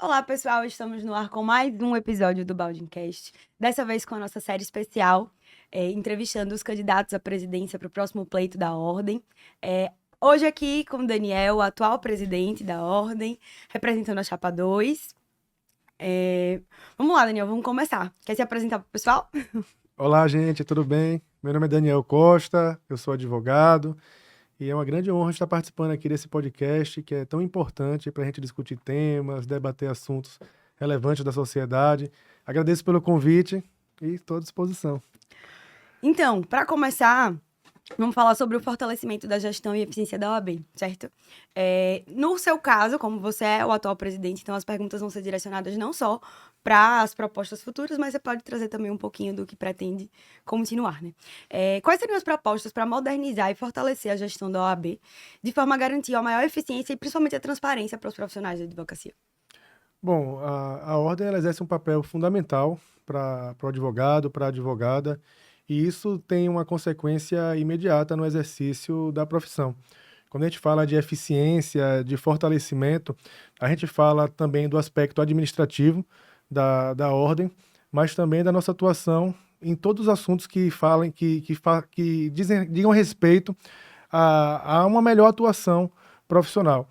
Olá, pessoal, estamos no ar com mais um episódio do Baldincast, dessa vez com a nossa série especial, entrevistando os candidatos à presidência para o próximo pleito da Ordem. Hoje aqui com o Daniel, o atual presidente da Ordem, representando a Chapa 2. Vamos lá, Daniel, vamos começar. Quer se apresentar para o pessoal? Olá, gente, tudo bem? Meu nome é Daniel Costa, eu sou advogado e é uma grande honra estar participando aqui desse podcast que é tão importante para a gente discutir temas, debater assuntos relevantes da sociedade. Agradeço pelo convite e estou à disposição. Então, para começar, vamos falar sobre o fortalecimento da gestão e eficiência da OAB, certo? No seu caso, como você é o atual presidente, então as perguntas vão ser direcionadas não só para as propostas futuras, mas você pode trazer também um pouquinho do que pretende continuar, né? Quais seriam as propostas para modernizar e fortalecer a gestão da OAB, de forma a garantir a maior eficiência e principalmente a transparência para os profissionais da advocacia? Bom, a ordem ela exerce um papel fundamental para o advogado, para a advogada, e isso tem uma consequência imediata no exercício da profissão. Quando a gente fala de eficiência, de fortalecimento, a gente fala também do aspecto administrativo da ordem, mas também da nossa atuação em todos os assuntos que falem, digam respeito a uma melhor atuação profissional.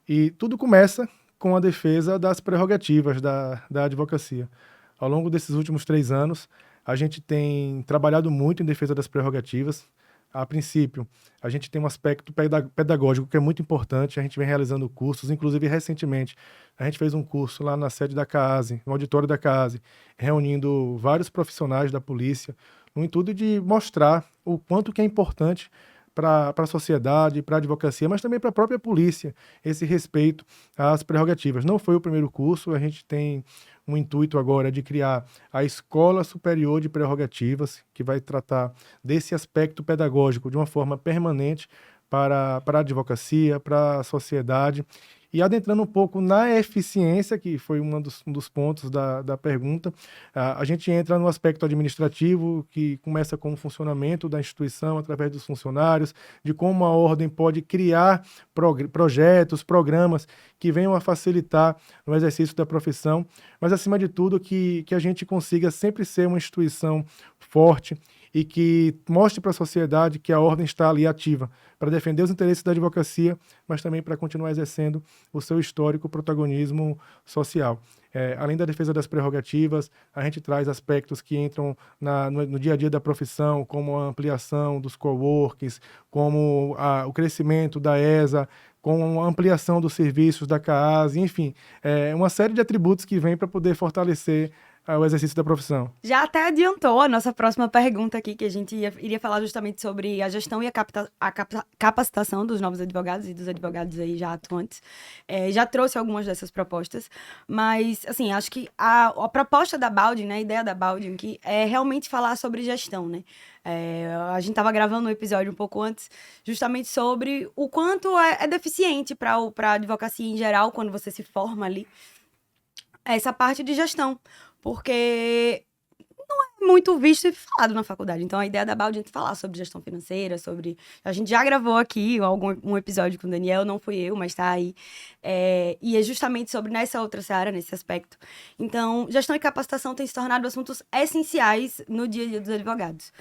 E tudo começa com a defesa das prerrogativas da advocacia. Ao longo desses últimos 3 anos, a gente tem trabalhado muito em defesa das prerrogativas. A princípio, a gente tem um aspecto pedagógico que é muito importante, a gente vem realizando cursos, inclusive recentemente, a gente fez um curso lá na sede da CAASE, no auditório da CAASE, reunindo vários profissionais da polícia, no intuito de mostrar o quanto que é importante para a sociedade, para a advocacia, mas também para a própria polícia, esse respeito às prerrogativas. Não foi o primeiro curso, a gente tem um intuito agora de criar a Escola Superior de Prerrogativas, que vai tratar desse aspecto pedagógico de uma forma permanente para a advocacia, para a sociedade. E adentrando um pouco na eficiência, que foi um dos pontos da pergunta, a gente entra no aspecto administrativo, que começa com o funcionamento da instituição através dos funcionários, de como a ordem pode criar projetos, programas que venham a facilitar o exercício da profissão, mas, acima de tudo, que a gente consiga sempre ser uma instituição forte e que mostre para a sociedade que a ordem está ali ativa para defender os interesses da advocacia, mas também para continuar exercendo o seu histórico protagonismo social. Além da defesa das prerrogativas, a gente traz aspectos que entram no dia a dia da profissão, como a ampliação dos coworkings, como o crescimento da ESA, com a ampliação dos serviços da CAASE, enfim, uma série de atributos que vêm para poder fortalecer o exercício da profissão. Já até adiantou a nossa próxima pergunta aqui, que a gente iria falar justamente sobre a gestão e a capacitação dos novos advogados e dos advogados aí já atuantes. Já trouxe algumas dessas propostas, mas, assim, acho que a proposta da Baldin, né, a ideia da Baldin aqui é realmente falar sobre gestão, né? A gente estava gravando um episódio um pouco antes, justamente sobre o quanto é deficiente para a advocacia em geral, quando você se forma ali, essa parte de gestão. Porque não é muito visto e falado na faculdade. Então, a ideia da Baldi é falar sobre gestão financeira, sobre... A gente já gravou aqui um episódio com o Daniel, não fui eu, mas tá aí. E é justamente sobre nessa outra seara, nesse aspecto. Então, gestão e capacitação têm se tornado assuntos essenciais no dia a dia dos advogados.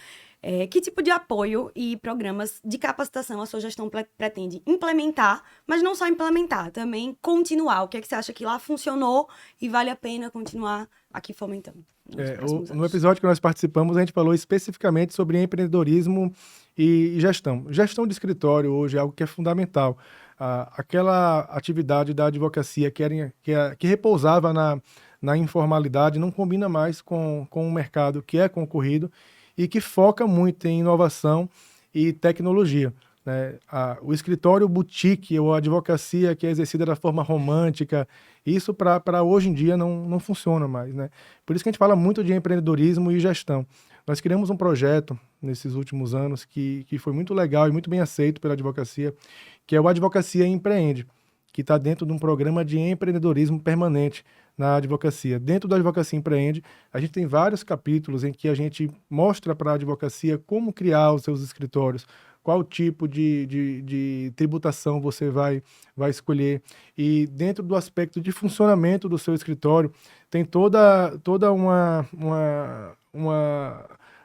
Que tipo de apoio e programas de capacitação a sua gestão pretende implementar, mas não só implementar, também continuar? O que é que você acha que lá funcionou e vale a pena continuar aqui fomentando nos próximos anos? No episódio que nós participamos, a gente falou especificamente sobre empreendedorismo e gestão. Gestão de escritório hoje é algo que é fundamental. Aquela atividade da advocacia que repousava na informalidade não combina mais com um mercado que é concorrido e que foca muito em inovação e tecnologia, né? O escritório boutique ou a advocacia que é exercida da forma romântica, isso para hoje em dia não funciona mais, né? Por isso que a gente fala muito de empreendedorismo e gestão. Nós criamos um projeto nesses últimos anos que foi muito legal e muito bem aceito pela advocacia, que é o Advocacia Empreende, que está dentro de um programa de empreendedorismo permanente na advocacia. Dentro da Advocacia Empreende, a gente tem vários capítulos em que a gente mostra para a advocacia como criar os seus escritórios, qual tipo de tributação você vai escolher. E dentro do aspecto de funcionamento do seu escritório, tem toda uma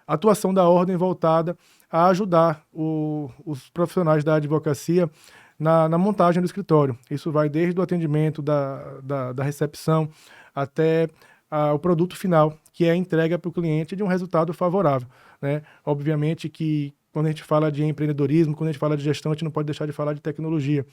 atuação da ordem voltada a ajudar os profissionais da advocacia na montagem do escritório. Isso vai desde o atendimento da recepção até o produto final, que é a entrega para o cliente de um resultado favorável, né? Obviamente que quando a gente fala de empreendedorismo, quando a gente fala de gestão, a gente não pode deixar de falar de tecnologia.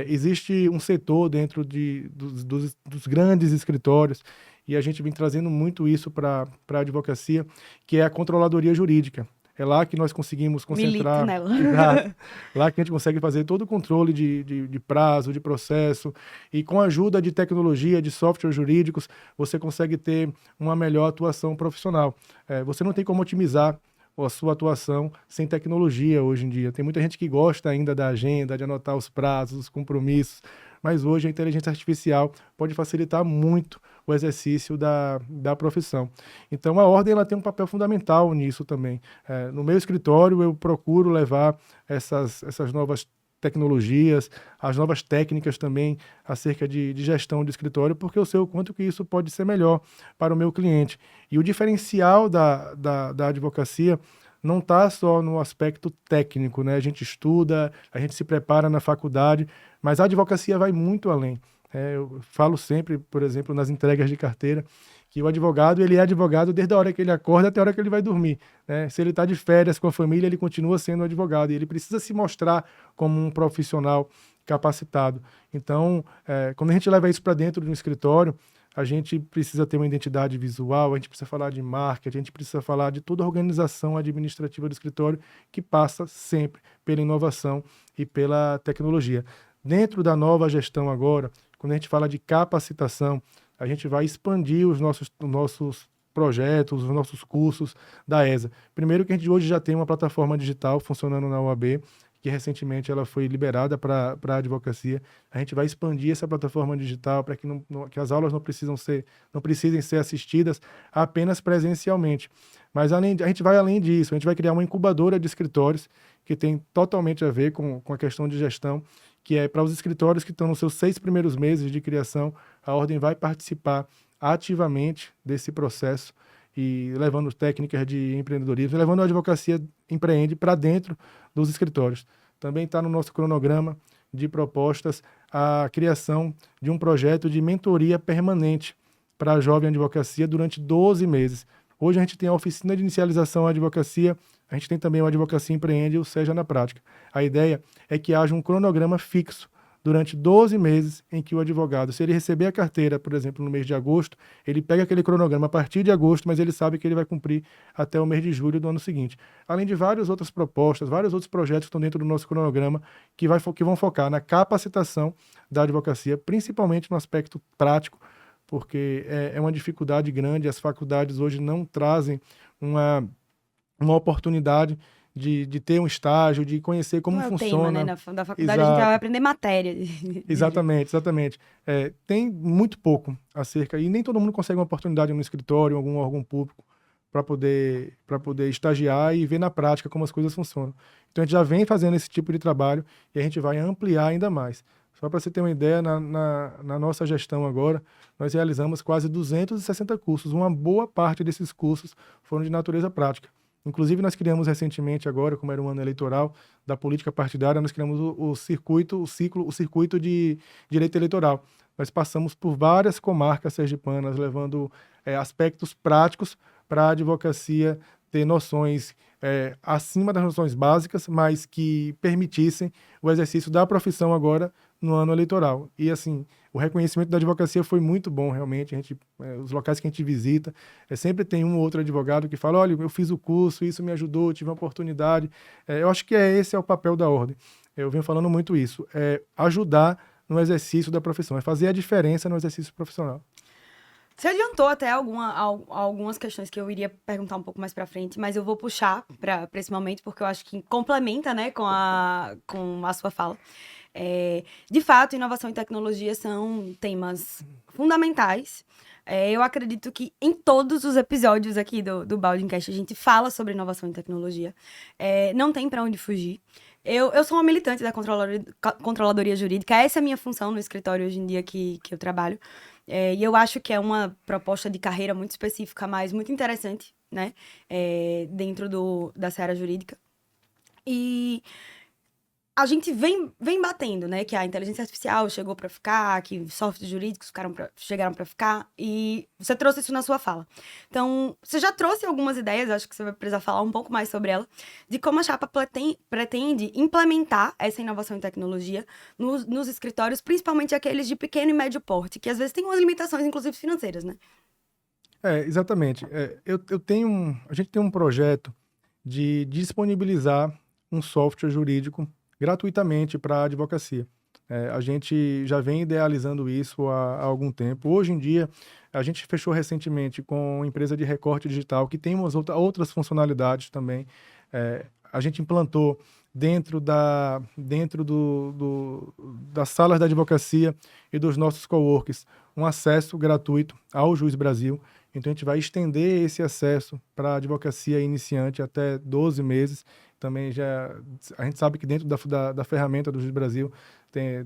Existe um setor dentro dos grandes escritórios, e a gente vem trazendo muito isso para a advocacia, que é a controladoria jurídica. É lá que nós conseguimos concentrar. Milito nela. Lá que a gente consegue fazer todo o controle de prazo, de processo. E com a ajuda de tecnologia, de softwares jurídicos, você consegue ter uma melhor atuação profissional. Você não tem como otimizar a sua atuação sem tecnologia hoje em dia. Tem muita gente que gosta ainda da agenda, de anotar os prazos, os compromissos, mas hoje a inteligência artificial pode facilitar muito o exercício da profissão. Então, a ordem ela tem um papel fundamental nisso também. No meu escritório, eu procuro levar essas novas tecnologias, as novas técnicas também acerca de gestão de escritório, porque eu sei o quanto que isso pode ser melhor para o meu cliente. E o diferencial da advocacia não está só no aspecto técnico, né? A gente estuda, a gente se prepara na faculdade, mas a advocacia vai muito além. Eu falo sempre, por exemplo, nas entregas de carteira, que o advogado ele é advogado desde a hora que ele acorda até a hora que ele vai dormir, né? Se ele está de férias com a família, ele continua sendo advogado e ele precisa se mostrar como um profissional capacitado. Então, quando a gente leva isso para dentro de um escritório, a gente precisa ter uma identidade visual, a gente precisa falar de marketing, a gente precisa falar de toda a organização administrativa do escritório que passa sempre pela inovação e pela tecnologia. Dentro da nova gestão agora, quando a gente fala de capacitação, a gente vai expandir os nossos projetos, os nossos cursos da ESA. Primeiro que a gente hoje já tem uma plataforma digital funcionando na OAB, que recentemente ela foi liberada para a advocacia. A gente vai expandir essa plataforma digital para que as aulas não precisem ser assistidas apenas presencialmente. Mas a gente vai além disso, a gente vai criar uma incubadora de escritórios que tem totalmente a ver com a questão de gestão, que é para os escritórios que estão nos seus 6 primeiros meses de criação, a ordem vai participar ativamente desse processo e levando técnicas de empreendedorismo, levando a advocacia empreende para dentro dos escritórios. Também está no nosso cronograma de propostas a criação de um projeto de mentoria permanente para a jovem advocacia durante 12 meses. Hoje a gente tem a oficina de inicialização à advocacia, a gente tem também o Advocacia Empreende, ou seja, na prática. A ideia é que haja um cronograma fixo durante 12 meses em que o advogado, se ele receber a carteira, por exemplo, no mês de agosto, ele pega aquele cronograma a partir de agosto, mas ele sabe que ele vai cumprir até o mês de julho do ano seguinte. Além de várias outras propostas, vários outros projetos que estão dentro do nosso cronograma que vão focar na capacitação da advocacia, principalmente no aspecto prático, porque é uma dificuldade grande, as faculdades hoje não trazem uma oportunidade de ter um estágio, de conhecer como funciona. Tema, né? Da faculdade a gente vai aprender matéria. Exatamente. Tem muito pouco acerca, e nem todo mundo consegue uma oportunidade no escritório, em algum órgão público, para poder estagiar e ver na prática como as coisas funcionam. Então a gente já vem fazendo esse tipo de trabalho e a gente vai ampliar ainda mais. Só para você ter uma ideia, na nossa gestão agora, nós realizamos quase 260 cursos. Uma boa parte desses cursos foram de natureza prática. Inclusive, nós criamos recentemente agora, como era um ano eleitoral, da política partidária, nós criamos o circuito de direito eleitoral. Nós passamos por várias comarcas sergipanas, levando aspectos práticos para a advocacia ter noções acima das noções básicas, mas que permitissem o exercício da profissão agora no ano eleitoral. E, assim, o reconhecimento da advocacia foi muito bom, realmente. Os locais que a gente visita, sempre tem um ou outro advogado que fala, olha, eu fiz o curso, isso me ajudou, tive uma oportunidade. Eu acho que esse é o papel da ordem. Eu venho falando muito isso. Ajudar no exercício da profissão, fazer a diferença no exercício profissional. Você adiantou até algumas questões que eu iria perguntar um pouco mais para frente, mas eu vou puxar para esse momento, porque eu acho que complementa, né, com a sua fala. De fato, inovação e tecnologia são temas fundamentais. Eu acredito que em todos os episódios aqui do Baldingcast a gente fala sobre inovação e tecnologia. Não tem para onde fugir. Eu sou uma militante da controladoria jurídica, essa é a minha função no escritório hoje em dia que eu trabalho. E eu acho que é uma proposta de carreira muito específica, mas muito interessante, né? Dentro da seara jurídica. E a gente vem batendo, né? Que a inteligência artificial chegou para ficar, que softwares jurídicos chegaram para ficar, e você trouxe isso na sua fala. Então, você já trouxe algumas ideias, acho que você vai precisar falar um pouco mais sobre ela, de como a Chapa pretende implementar essa inovação em tecnologia nos escritórios, principalmente aqueles de pequeno e médio porte, que às vezes têm umas limitações, inclusive financeiras, né? Exatamente. A gente tem um projeto de disponibilizar um software jurídico gratuitamente para a advocacia. A gente já vem idealizando isso há algum tempo. Hoje em dia, a gente fechou recentemente com uma empresa de recorte digital que tem outras funcionalidades também. A gente implantou dentro das salas da advocacia e dos nossos coworks um acesso gratuito ao Juiz Brasil. Então, a gente vai estender esse acesso para a advocacia iniciante até 12 meses. Também a gente sabe que dentro da ferramenta do Juiz Brasil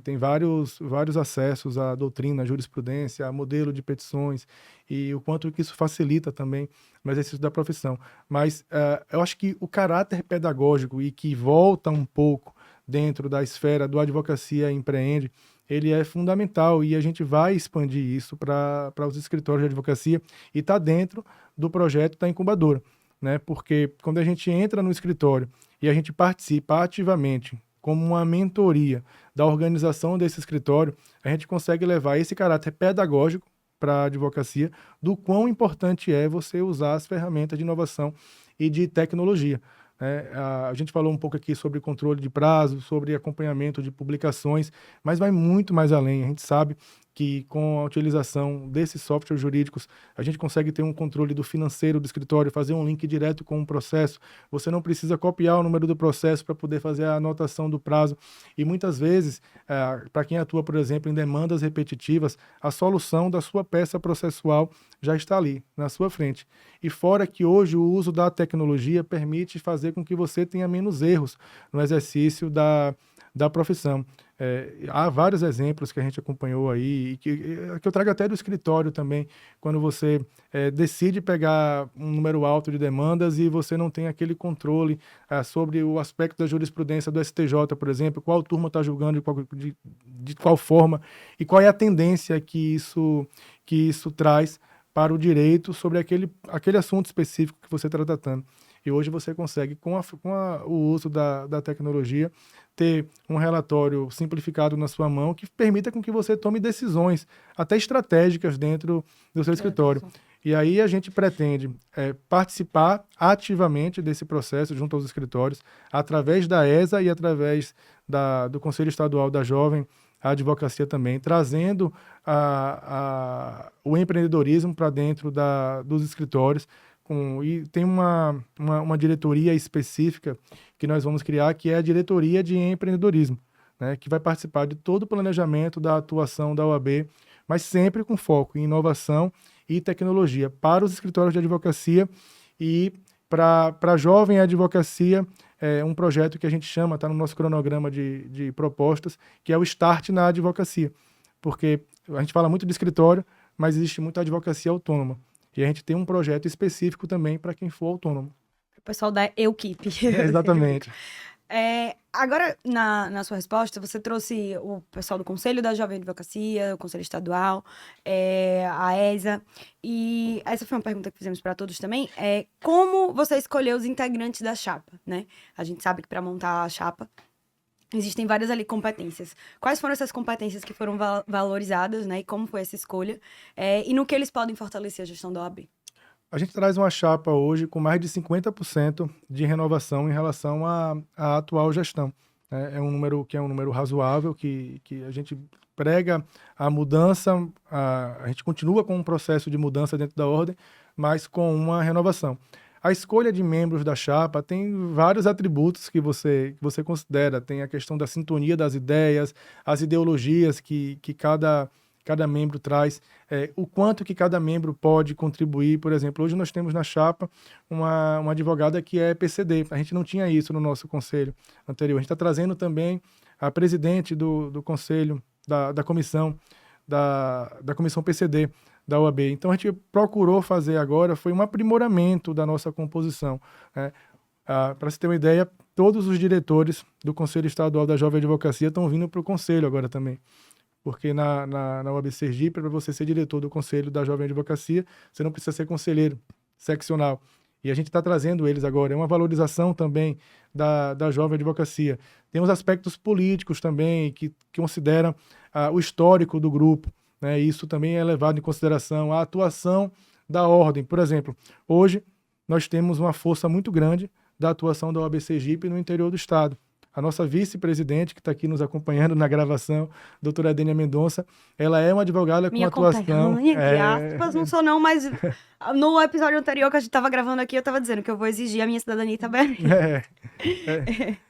tem vários acessos à doutrina, à jurisprudência, a modelo de petições e o quanto que isso facilita também no exercício da profissão. Mas eu acho que o caráter pedagógico e que volta um pouco dentro da esfera do Advocacia Empreende, ele é fundamental e a gente vai expandir isso para os escritórios de advocacia e está dentro do projeto da incubadora, né? Porque quando a gente entra no escritório e a gente participa ativamente como uma mentoria da organização desse escritório, a gente consegue levar esse caráter pedagógico para a advocacia do quão importante é você usar as ferramentas de inovação e de tecnologia. A gente falou um pouco aqui sobre controle de prazo, sobre acompanhamento de publicações, mas vai muito mais além. A gente sabe que com a utilização desses softwares jurídicos, a gente consegue ter um controle do financeiro do escritório, fazer um link direto com o processo. Você não precisa copiar o número do processo para poder fazer a anotação do prazo. E muitas vezes, para quem atua, por exemplo, em demandas repetitivas, a solução da sua peça processual já está ali, na sua frente. E fora que hoje o uso da tecnologia permite fazer com que você tenha menos erros no exercício da profissão. Há vários exemplos que a gente acompanhou aí, e que eu trago até do escritório também, quando você decide pegar um número alto de demandas e você não tem aquele controle sobre o aspecto da jurisprudência do STJ, por exemplo, qual turma está julgando de qual forma, e qual é a tendência que isso traz para o direito sobre aquele assunto específico que você está tratando. E hoje você consegue, com o uso da tecnologia, ter um relatório simplificado na sua mão que permita com que você tome decisões, até estratégicas, dentro do seu escritório. E aí a gente pretende participar ativamente desse processo junto aos escritórios, através da ESA e através do Conselho Estadual da Jovem Advocacia também, trazendo o empreendedorismo para dentro dos escritórios. E tem uma diretoria específica que nós vamos criar, que é a diretoria de empreendedorismo, né, que vai participar de todo o planejamento da atuação da OAB, mas sempre com foco em inovação e tecnologia para os escritórios de advocacia e para a jovem advocacia. Um projeto que a gente chama, está no nosso cronograma de propostas, que é o Start na Advocacia, porque a gente fala muito de escritório, mas existe muita advocacia autônoma. E a gente tem um projeto específico também para quem for autônomo. O pessoal da Equipe. Exatamente. Agora, na sua resposta, você trouxe o pessoal do Conselho da Jovem Advocacia, o Conselho Estadual, a ESA, e essa foi uma pergunta que fizemos para todos também, como você escolheu os integrantes da chapa, né? A gente sabe que para montar a chapa, existem várias ali competências. Quais foram essas competências que foram valorizadas, né? E como foi essa escolha? E no que eles podem fortalecer a gestão da OAB? A gente traz uma chapa hoje com mais de 50% de renovação em relação à atual gestão. É um número razoável, que a gente prega a mudança, a gente continua com um processo de mudança dentro da ordem, mas com uma renovação. A escolha de membros da chapa tem vários atributos que você considera. Tem a questão da sintonia das ideias, as ideologias que cada cada membro traz, o quanto que cada membro pode contribuir. Por exemplo, hoje nós temos na chapa uma advogada que é PCD. A gente não tinha isso no nosso conselho anterior. A gente está trazendo também a presidente do conselho, da comissão, da comissão PCD da OAB. Então a gente procurou fazer agora, foi um aprimoramento da nossa composição, né? Para você ter uma ideia, todos os diretores do Conselho Estadual da Jovem Advocacia estão vindo para o Conselho agora também. Porque na OAB Sergipe, para você ser diretor do Conselho da Jovem Advocacia, você não precisa ser conselheiro seccional. E a gente está trazendo eles agora. É uma valorização também da Jovem Advocacia. Tem os aspectos políticos também, que consideram o histórico do grupo, né? Isso também é levado em consideração. A atuação da ordem. Por exemplo, hoje nós temos uma força muito grande da atuação da OAB Sergipe no interior do estado. A nossa vice-presidente, que está aqui nos acompanhando na gravação, doutora Adênia Mendonça, ela é uma advogada com atuação... Minha aspas, não sou não, mas no episódio anterior que a gente estava gravando aqui, eu estava dizendo que eu vou exigir a minha cidadania itabaiana.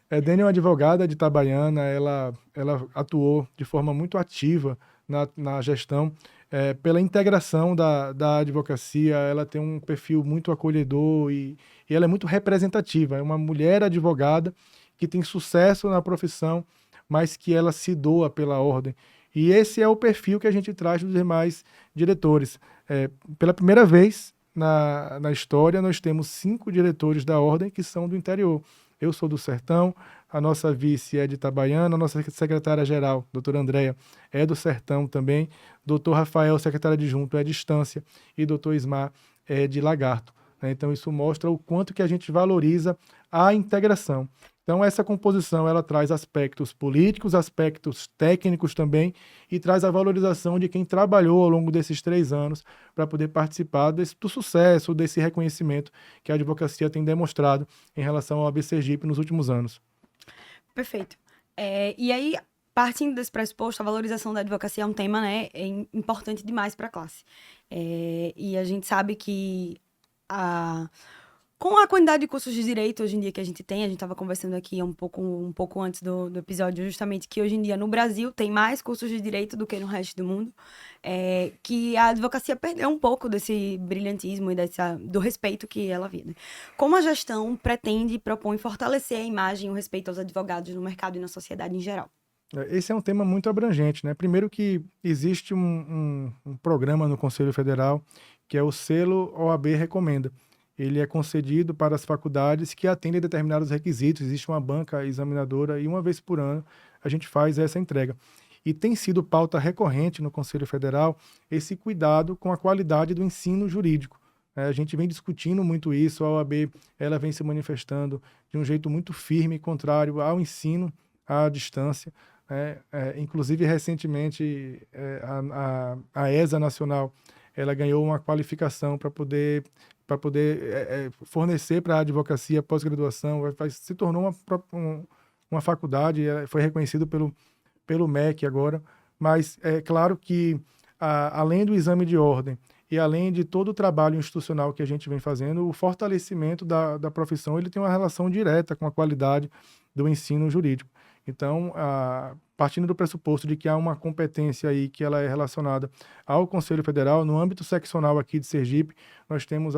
Adênia é uma advogada de Itabaiana, ela atuou de forma muito ativa na gestão, pela integração da advocacia. Ela tem um perfil muito acolhedor e ela é muito representativa. É uma mulher advogada que tem sucesso na profissão, mas que ela se doa pela ordem. E esse é o perfil que a gente traz dos demais diretores. Pela primeira vez na história, nós temos 5 diretores da ordem que são do interior. Eu sou do Sertão, a nossa vice é de Itabaiana, a nossa secretária-geral, doutora Andréia, é do Sertão também, doutor Rafael, secretário adjunto, é de Estância, e doutor Ismar é de Lagarto, né? Então isso mostra o quanto que a gente valoriza a integração. Então essa composição, ela traz aspectos políticos, aspectos técnicos também, e traz a valorização de quem trabalhou ao longo desses 3 anos para poder participar do sucesso, desse reconhecimento que a advocacia tem demonstrado em relação ao OAB Sergipe nos últimos anos. Perfeito. E aí, partindo desse pressuposto, a valorização da advocacia é um tema, né, importante demais para a classe. E a gente sabe que com a quantidade de cursos de direito hoje em dia que a gente estava conversando aqui um pouco antes do episódio, justamente que hoje em dia no Brasil tem mais cursos de direito do que no resto do mundo, que a advocacia perdeu um pouco desse brilhantismo e do respeito que ela havia, né? Como a gestão pretende e propõe fortalecer a imagem e o respeito aos advogados no mercado e na sociedade em geral? Esse é um tema muito abrangente, né? Primeiro que existe um programa no Conselho Federal que é o selo OAB Recomenda. Ele é concedido para as faculdades que atendem determinados requisitos. Existe uma banca examinadora e uma vez por ano a gente faz essa entrega. E tem sido pauta recorrente no Conselho Federal esse cuidado com a qualidade do ensino jurídico. A gente vem discutindo muito isso, a OAB ela vem se manifestando de um jeito muito firme, contrário ao ensino à distância. Inclusive, recentemente, a ESA Nacional ela ganhou uma qualificação para poder fornecer para a advocacia pós-graduação, se tornou uma faculdade, foi reconhecido pelo MEC agora, mas é claro que, além do exame de ordem e além de todo o trabalho institucional que a gente vem fazendo, o fortalecimento da profissão ele tem uma relação direta com a qualidade do ensino jurídico. Então, partindo do pressuposto de que há uma competência aí que ela é relacionada ao Conselho Federal, no âmbito seccional aqui de Sergipe, nós temos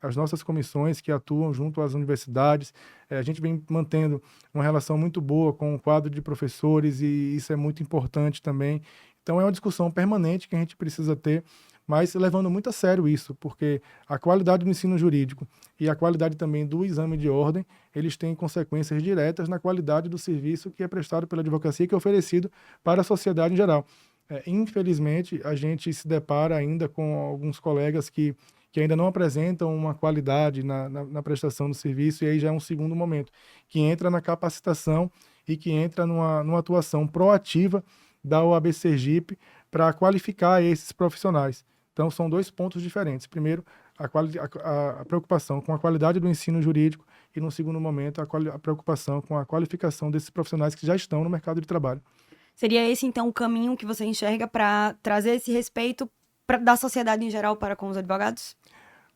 as nossas comissões que atuam junto às universidades. A gente vem mantendo uma relação muito boa com o quadro de professores e isso é muito importante também. Então, é uma discussão permanente que a gente precisa ter, mas levando muito a sério isso, porque a qualidade do ensino jurídico e a qualidade também do exame de ordem, eles têm consequências diretas na qualidade do serviço que é prestado pela advocacia e que é oferecido para a sociedade em geral. Infelizmente, a gente se depara ainda com alguns colegas que ainda não apresentam uma qualidade na prestação do serviço, e aí já é um segundo momento, que entra na capacitação e que entra numa atuação proativa da OAB Sergipe para qualificar esses profissionais. Então, são 2 pontos diferentes. Primeiro, a preocupação com a qualidade do ensino jurídico e, no segundo momento, a preocupação com a qualificação desses profissionais que já estão no mercado de trabalho. Seria esse, então, o caminho que você enxerga para trazer esse respeito da sociedade em geral para com os advogados?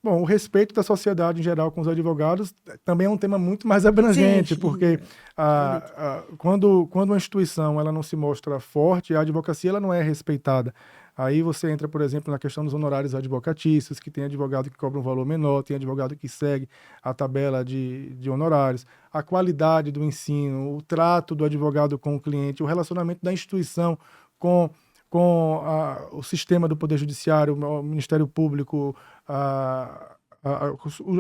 Bom, o respeito da sociedade em geral com os advogados também é um tema muito mais abrangente, sim, porque quando uma instituição ela não se mostra forte, a advocacia ela não é respeitada. Aí você entra, por exemplo, na questão dos honorários advocatícios, que tem advogado que cobra um valor menor, tem advogado que segue a tabela de honorários, a qualidade do ensino, o trato do advogado com o cliente, o relacionamento da instituição com, o sistema do Poder Judiciário, o Ministério Público, a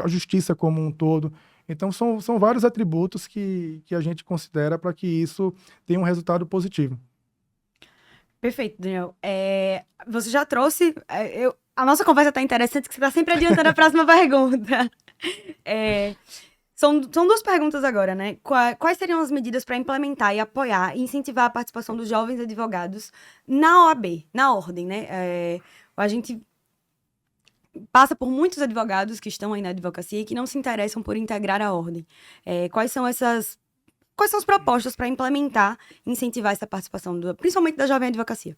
justiça como um todo. Então, são vários atributos que a gente considera para que isso tenha um resultado positivo. Perfeito, Daniel. Você já trouxe. A nossa conversa está interessante, que você está sempre adiantando a próxima pergunta. São duas perguntas agora, né? Quais seriam as medidas para implementar e apoiar e incentivar a participação dos jovens advogados na OAB, na ordem, né? A gente passa por muitos advogados que estão aí na advocacia e que não se interessam por integrar a ordem. Quais são as propostas para implementar e incentivar essa participação, principalmente da jovem advocacia?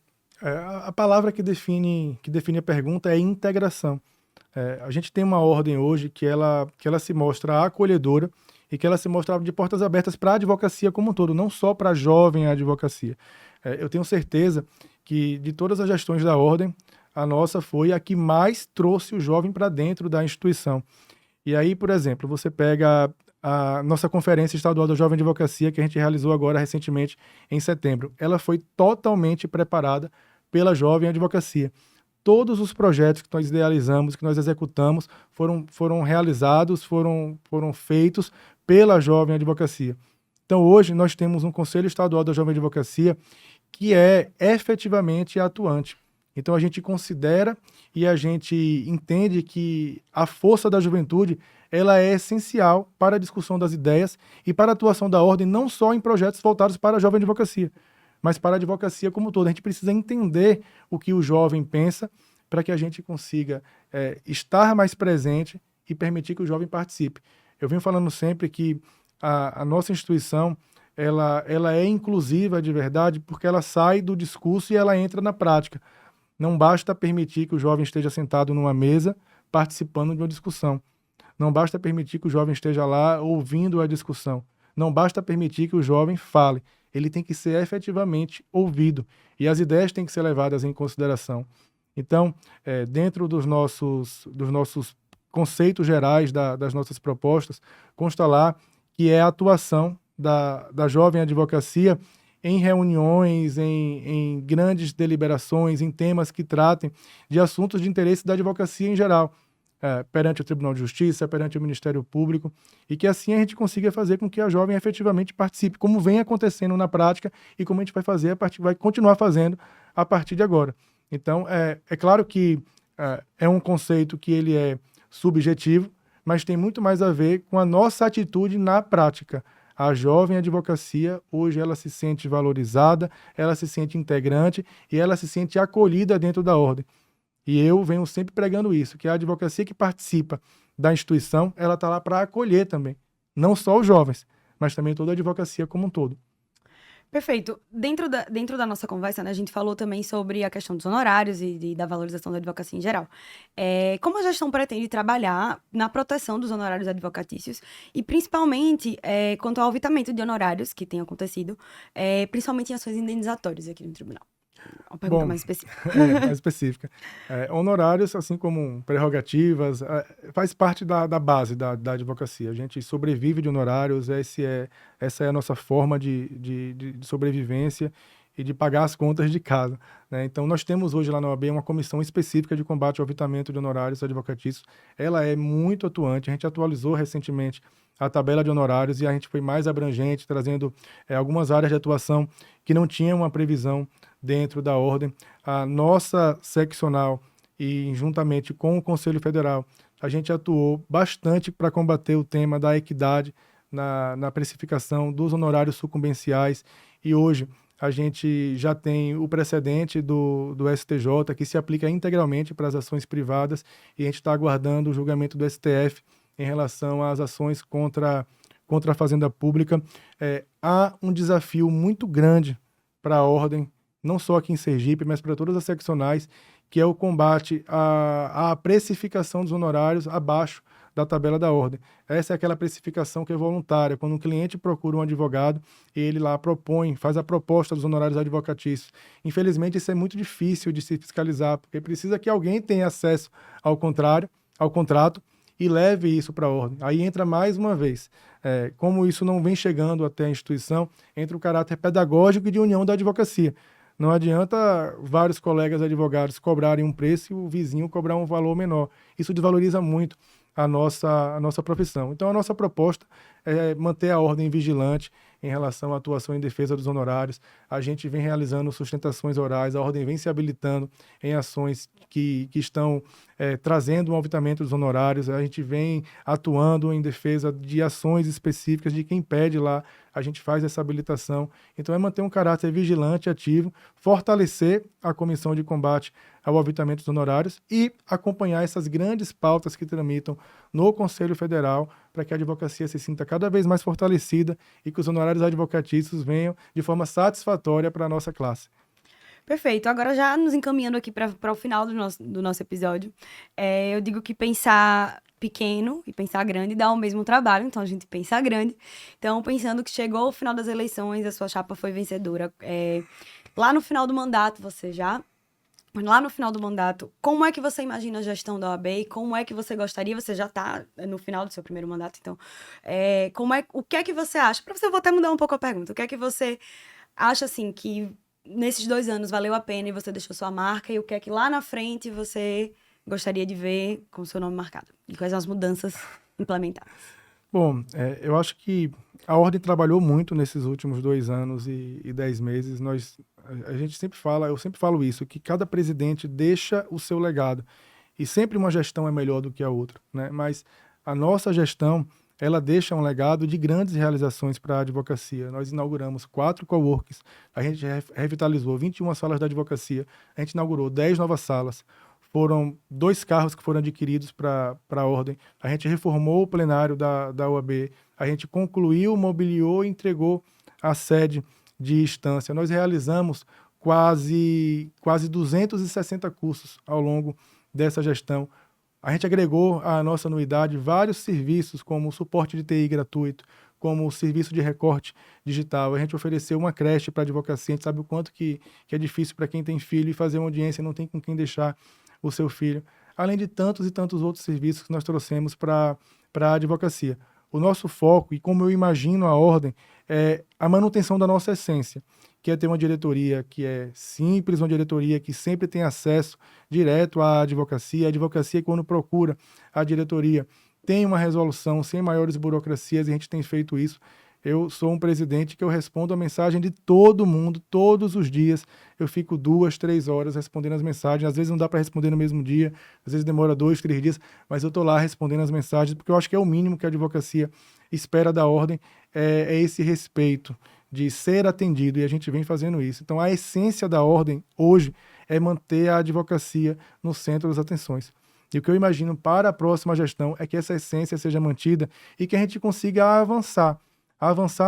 A palavra que define a pergunta é integração. A gente tem uma ordem hoje que ela se mostra acolhedora e que ela se mostra de portas abertas para a advocacia como um todo, não só para a jovem advocacia. Eu tenho certeza que de todas as gestões da ordem, a nossa foi a que mais trouxe o jovem para dentro da instituição. E aí, por exemplo, você pega a nossa Conferência Estadual da Jovem Advocacia, que a gente realizou agora recentemente em setembro. Ela foi totalmente preparada pela Jovem Advocacia. Todos os projetos que nós idealizamos, que nós executamos, foram realizados, foram feitos pela Jovem Advocacia. Então, hoje, nós temos um Conselho Estadual da Jovem Advocacia que é efetivamente atuante. Então, a gente considera e a gente entende que a força da juventude ela é essencial para a discussão das ideias e para a atuação da ordem, não só em projetos voltados para a jovem advocacia, mas para a advocacia como um todo. A gente precisa entender o que o jovem pensa para que a gente consiga estar mais presente e permitir que o jovem participe. Eu venho falando sempre que a nossa instituição ela é inclusiva de verdade porque ela sai do discurso e ela entra na prática. Não basta permitir que o jovem esteja sentado numa mesa participando de uma discussão. Não basta permitir que o jovem esteja lá ouvindo a discussão. Não basta permitir que o jovem fale. Ele tem que ser efetivamente ouvido. E as ideias têm que ser levadas em consideração. Então, dentro dos nossos conceitos gerais das nossas propostas, consta lá que é a atuação da jovem advocacia em reuniões, em grandes deliberações, em temas que tratem de assuntos de interesse da advocacia em geral, perante o Tribunal de Justiça, perante o Ministério Público, e que assim a gente consiga fazer com que a jovem efetivamente participe, como vem acontecendo na prática e como a gente vai fazer, vai continuar fazendo a partir de agora. Então, é claro que é um conceito que ele é subjetivo, mas tem muito mais a ver com a nossa atitude na prática. A jovem advocacia, hoje, ela se sente valorizada, ela se sente integrante e ela se sente acolhida dentro da ordem. E eu venho sempre pregando isso, que a advocacia que participa da instituição, ela está lá para acolher também. Não só os jovens, mas também toda a advocacia como um todo. Perfeito. Dentro da nossa conversa, né, a gente falou também sobre a questão dos honorários e da valorização da advocacia em geral. Como a gestão pretende trabalhar na proteção dos honorários advocatícios e principalmente quanto ao alvitamento de honorários que tem acontecido, principalmente em ações indenizatórias aqui no tribunal? Uma pergunta mais específica. Mais específica. Honorários, assim como prerrogativas, faz parte da base da advocacia. A gente sobrevive de honorários, essa é a nossa forma de sobrevivência e de pagar as contas de casa, né? Então, nós temos hoje lá na OAB uma comissão específica de combate ao alvitamento de honorários advocatícios. Ela é muito atuante, a gente atualizou recentemente a tabela de honorários e a gente foi mais abrangente, trazendo algumas áreas de atuação que não tinham uma previsão dentro da ordem. A nossa seccional e juntamente com o Conselho Federal, a gente atuou bastante para combater o tema da equidade na precificação dos honorários sucumbenciais e hoje a gente já tem o precedente do STJ que se aplica integralmente para as ações privadas e a gente está aguardando o julgamento do STF em relação às ações contra a Fazenda Pública. Há um desafio muito grande para a ordem, não só aqui em Sergipe, mas para todas as seccionais, que é o combate à precificação dos honorários abaixo da tabela da ordem. Essa é aquela precificação que é voluntária, quando um cliente procura um advogado, ele lá propõe, faz a proposta dos honorários advocatícios. Infelizmente, isso é muito difícil de se fiscalizar, porque precisa que alguém tenha acesso ao contrato, e leve isso para a ordem. Aí entra mais uma vez, como isso não vem chegando até a instituição, entra o caráter pedagógico e de união da advocacia. Não adianta vários colegas advogados cobrarem um preço e o vizinho cobrar um valor menor. Isso desvaloriza muito a nossa profissão. Então, a nossa proposta é manter a ordem vigilante em relação à atuação em defesa dos honorários. A gente vem realizando sustentações orais, a ordem vem se habilitando em ações que estão trazendo um aumentamento dos honorários. A gente vem atuando em defesa de ações específicas de quem pede lá. A gente faz essa habilitação. Então, é manter um caráter vigilante, ativo, fortalecer a comissão de combate ao aviltamento dos honorários e acompanhar essas grandes pautas que tramitam no Conselho Federal para que a advocacia se sinta cada vez mais fortalecida e que os honorários advocatícios venham de forma satisfatória para a nossa classe. Perfeito. Agora, já nos encaminhando aqui para o final do nosso episódio, eu digo que pensar pequeno e pensar grande dá o mesmo trabalho, então a gente pensa grande. Então, pensando que chegou o final das eleições, a sua chapa foi vencedora. Lá no final do mandato, lá no final do mandato, como é que você imagina a gestão da OAB e como é que você gostaria, você já está no final do seu primeiro mandato, então, o que é que você acha? Para você, eu vou até mudar um pouco a pergunta. O que é que você acha, assim, que nesses 2 anos valeu a pena e você deixou sua marca, e o que é que lá na frente você gostaria de ver com o seu nome marcado? E quais são as mudanças implementadas? Bom, eu acho que a Ordem trabalhou muito nesses últimos 2 anos e 10 meses. A gente sempre fala, eu sempre falo isso, que cada presidente deixa o seu legado. E sempre uma gestão é melhor do que a outra, né? Mas a nossa gestão, ela deixa um legado de grandes realizações para a advocacia. Nós inauguramos 4 coworks, a gente revitalizou 21 salas da advocacia, a gente inaugurou 10 novas salas, foram 2 carros que foram adquiridos para a Ordem, a gente reformou o plenário da OAB, a gente concluiu, mobiliou e entregou a sede de instância. Nós realizamos quase 260 cursos ao longo dessa gestão. A gente agregou à nossa anuidade vários serviços, como o suporte de TI gratuito, como o serviço de recorte digital. A gente ofereceu uma creche para a advocacia. A gente sabe o quanto que é difícil para quem tem filho e fazer uma audiência e não tem com quem deixar o seu filho. Além de tantos e tantos outros serviços que nós trouxemos para a advocacia. O nosso foco, e como eu imagino a Ordem, é a manutenção da nossa essência, que é ter uma diretoria que é simples, uma diretoria que sempre tem acesso direto à advocacia. A advocacia, quando procura a diretoria, tem uma resolução sem maiores burocracias, e a gente tem feito isso. Eu sou um presidente que eu respondo a mensagem de todo mundo, todos os dias. Eu fico 2, 3 horas respondendo as mensagens. Às vezes não dá para responder no mesmo dia, às vezes demora 2, 3 dias, mas eu estou lá respondendo as mensagens, porque eu acho que é o mínimo que a advocacia espera da Ordem, é esse respeito de ser atendido, e a gente vem fazendo isso. Então, a essência da Ordem, hoje, é manter a advocacia no centro das atenções. E o que eu imagino para a próxima gestão é que essa essência seja mantida e que a gente consiga avançar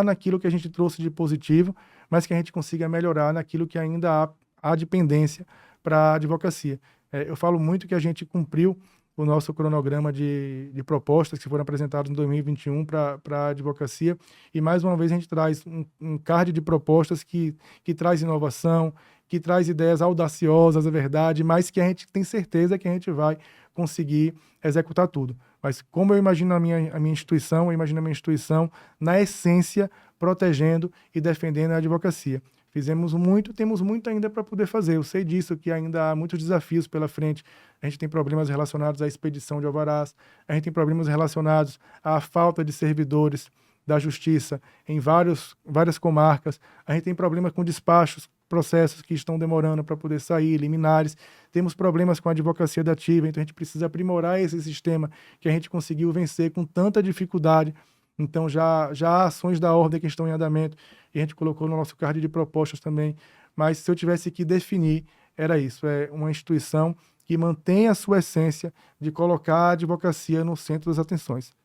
naquilo que a gente trouxe de positivo, mas que a gente consiga melhorar naquilo que ainda há dependência para a advocacia. Eu falo muito que a gente cumpriu o nosso cronograma de propostas que foram apresentadas em 2021 para a advocacia, e mais uma vez a gente traz um card de propostas que traz inovação, que traz ideias audaciosas, é verdade, mas que a gente tem certeza que a gente vai conseguir executar tudo. Mas como eu imagino a minha instituição, eu imagino a minha instituição na essência, protegendo e defendendo a advocacia. Fizemos muito, temos muito ainda para poder fazer. Eu sei disso, que ainda há muitos desafios pela frente. A gente tem problemas relacionados à expedição de alvarás, a gente tem problemas relacionados à falta de servidores da justiça em várias comarcas, a gente tem problemas com despachos, processos que estão demorando para poder sair, liminares, temos problemas com a advocacia dativa, então a gente precisa aprimorar esse sistema que a gente conseguiu vencer com tanta dificuldade. Então já há ações da Ordem que estão em andamento, e a gente colocou no nosso card de propostas também, mas se eu tivesse que definir, era isso, é uma instituição que mantém a sua essência de colocar a advocacia no centro das atenções.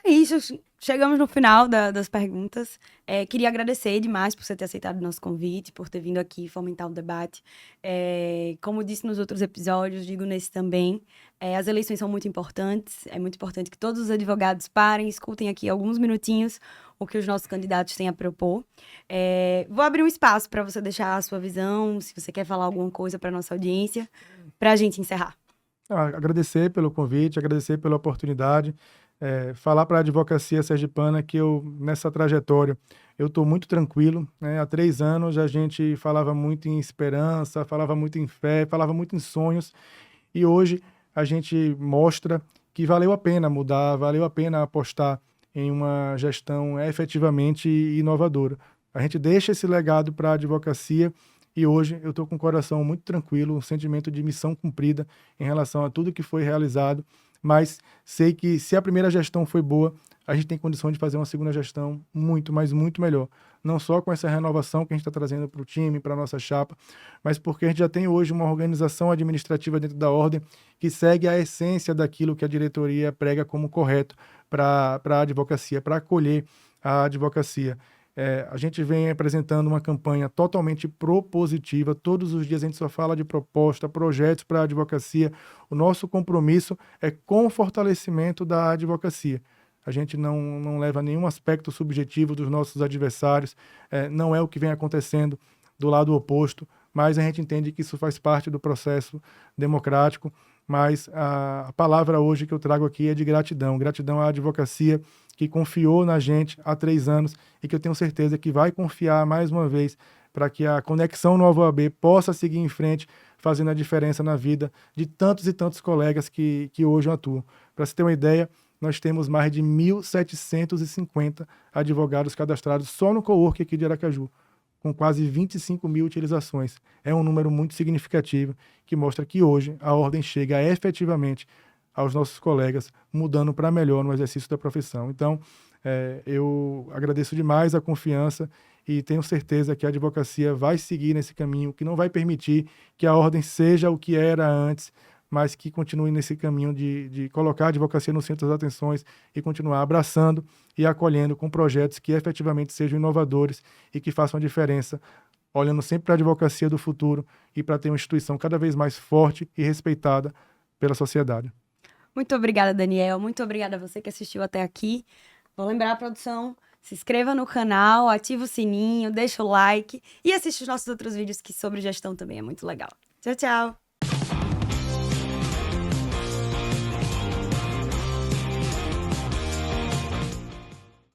É isso, chegamos no final das perguntas. Queria agradecer demais por você ter aceitado o nosso convite, por ter vindo aqui fomentar o debate. Como disse nos outros episódios, digo nesse também, as eleições são muito importantes. É muito importante que todos os advogados parem, escutem aqui alguns minutinhos o que os nossos candidatos têm a propor. Vou abrir um espaço para você deixar a sua visão, se você quer falar alguma coisa para nossa audiência, para a gente encerrar. Agradecer pelo convite, agradecer pela oportunidade. Falar para a advocacia sergipana que nessa trajetória, eu estou muito tranquilo, né? Há 3 anos a gente falava muito em esperança, falava muito em fé, falava muito em sonhos, e hoje a gente mostra que valeu a pena mudar, valeu a pena apostar em uma gestão efetivamente inovadora. A gente deixa esse legado para a advocacia e hoje eu estou com o coração muito tranquilo, um sentimento de missão cumprida em relação a tudo que foi realizado, mas sei que se a primeira gestão foi boa, a gente tem condição de fazer uma segunda gestão muito, mas muito melhor. Não só com essa renovação que a gente está trazendo para o time, para a nossa chapa, mas porque a gente já tem hoje uma organização administrativa dentro da ordem que segue a essência daquilo que a diretoria prega como correto para a advocacia, para acolher a advocacia. A gente vem apresentando uma campanha totalmente propositiva. Todos os dias a gente só fala de proposta, projetos para a advocacia. O nosso compromisso é com o fortalecimento da advocacia. A gente não leva nenhum aspecto subjetivo dos nossos adversários, não é o que vem acontecendo do lado oposto, mas a gente entende que isso faz parte do processo democrático. Mas a palavra hoje que eu trago aqui é de gratidão. Gratidão à advocacia que confiou na gente há 3 anos e que eu tenho certeza que vai confiar mais uma vez para que a Conexão Nova OAB possa seguir em frente, fazendo a diferença na vida de tantos e tantos colegas que hoje atuam. Para você ter uma ideia, nós temos mais de 1.750 advogados cadastrados só no cowork aqui de Aracaju, com quase 25 mil utilizações. É um número muito significativo que mostra que hoje a ordem chega efetivamente aos nossos colegas, mudando para melhor no exercício da profissão. Então, eu agradeço demais a confiança e tenho certeza que a advocacia vai seguir nesse caminho, que não vai permitir que a ordem seja o que era antes, mas que continue nesse caminho de colocar a advocacia no centro das atenções e continuar abraçando e acolhendo com projetos que efetivamente sejam inovadores e que façam a diferença, olhando sempre para a advocacia do futuro e para ter uma instituição cada vez mais forte e respeitada pela sociedade. Muito obrigada, Daniel. Muito obrigada a você que assistiu até aqui. Vou lembrar a produção, se inscreva no canal, ativa o sininho, deixa o like e assiste os nossos outros vídeos que sobre gestão também é muito legal. Tchau, tchau!